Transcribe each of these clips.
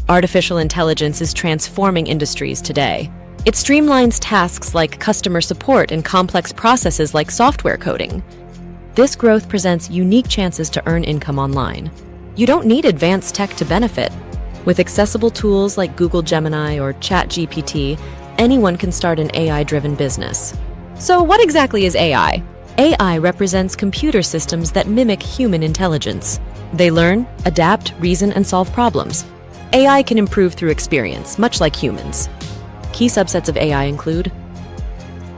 Artificial intelligence is transforming industries today. It streamlines tasks like customer support and complex processes like software coding. This growth presents unique chances to earn income online. You don't need advanced tech to benefit. With accessible tools like Google Gemini or ChatGPT, anyone can start an AI-driven business. So what exactly is AI? AI represents computer systems that mimic human intelligence. They learn, adapt, reason, and solve problems. AI can improve through experience, much like humans. Key subsets of AI include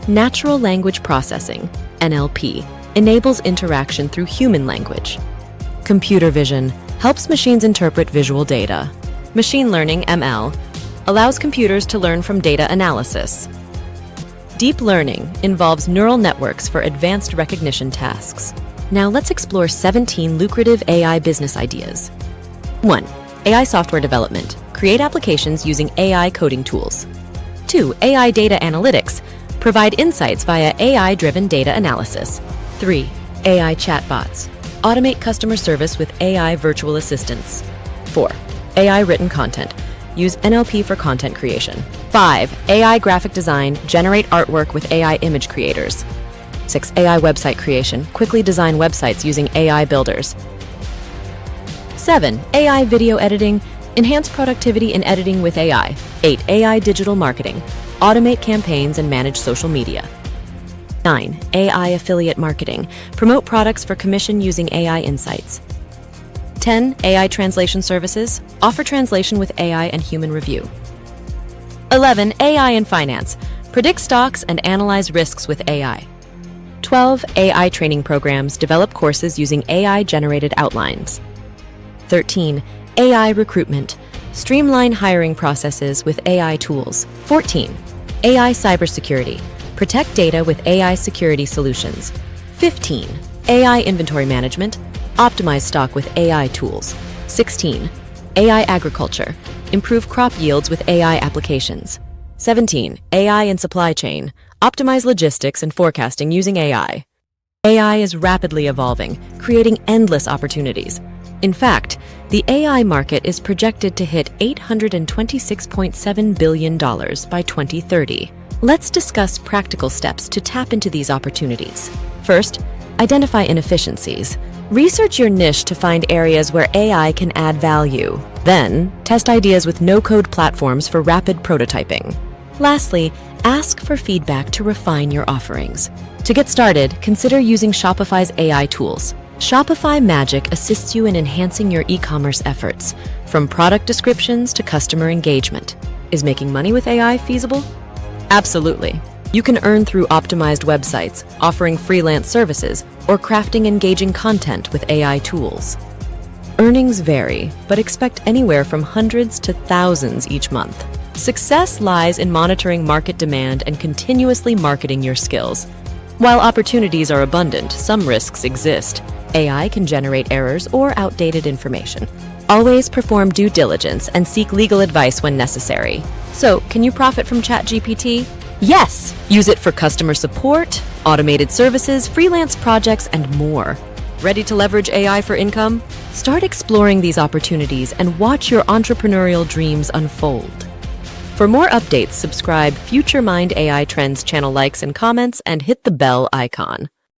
natural language processing, NLP, enables interaction through human language. Computer vision helps machines interpret visual data. Machine learning, ML, allows computers to learn from data analysis. Deep learning involves neural networks for advanced recognition tasks. Now let's explore 17 lucrative AI business ideas. 1. AI software development. Create applications using AI coding tools. 2. AI data analytics. Provide insights via AI-driven data analysis. 3. AI chatbots. Automate customer service with AI virtual assistants. 4. AI written content. Use NLP for content creation. 5. AI graphic design. Generate artwork with AI image creators. 6. AI website creation. Quickly design websites using AI builders. 7. AI video editing. Enhance productivity in editing with AI. 8. AI digital marketing. Automate campaigns and manage social media. 9. AI affiliate marketing. Promote products for commission using AI insights. 10. AI translation services. Offer translation with AI and human review. 11. AI in finance. Predict stocks and analyze risks with AI. 12. AI training programs. Develop courses using AI-generated outlines. 13. AI recruitment. Streamline hiring processes with AI tools. 14. AI cybersecurity. Protect data with AI security solutions. 15. AI inventory management. Optimize stock with AI tools. 16. AI agriculture. Improve crop yields with AI applications. 17. AI in supply chain. Optimize logistics and forecasting using AI. AI is rapidly evolving, creating endless opportunities. In fact, the AI market is projected to hit $826.7 billion by 2030. Let's discuss practical steps to tap into these opportunities. First, identify inefficiencies. Research your niche to find areas where AI can add value. Then, test ideas with no-code platforms for rapid prototyping. Lastly, ask for feedback to refine your offerings. To get started, consider using Shopify's AI tools. Shopify Magic assists you in enhancing your e-commerce efforts, from product descriptions to customer engagement. Is making money with AI feasible? Absolutely. You can earn through optimized websites, offering freelance services, or crafting engaging content with AI tools. Earnings vary, but expect anywhere from hundreds to thousands each month. Success lies in monitoring market demand and continuously marketing your skills. While opportunities are abundant, some risks exist. AI can generate errors or outdated information. Always perform due diligence and seek legal advice when necessary. So, can you profit from ChatGPT? Yes! Use it for customer support, automated services, freelance projects, and more. Ready to leverage AI for income? Start exploring these opportunities and watch your entrepreneurial dreams unfold. For more updates, subscribe Future Mind AI Trends channel, likes and comments, and hit the bell icon.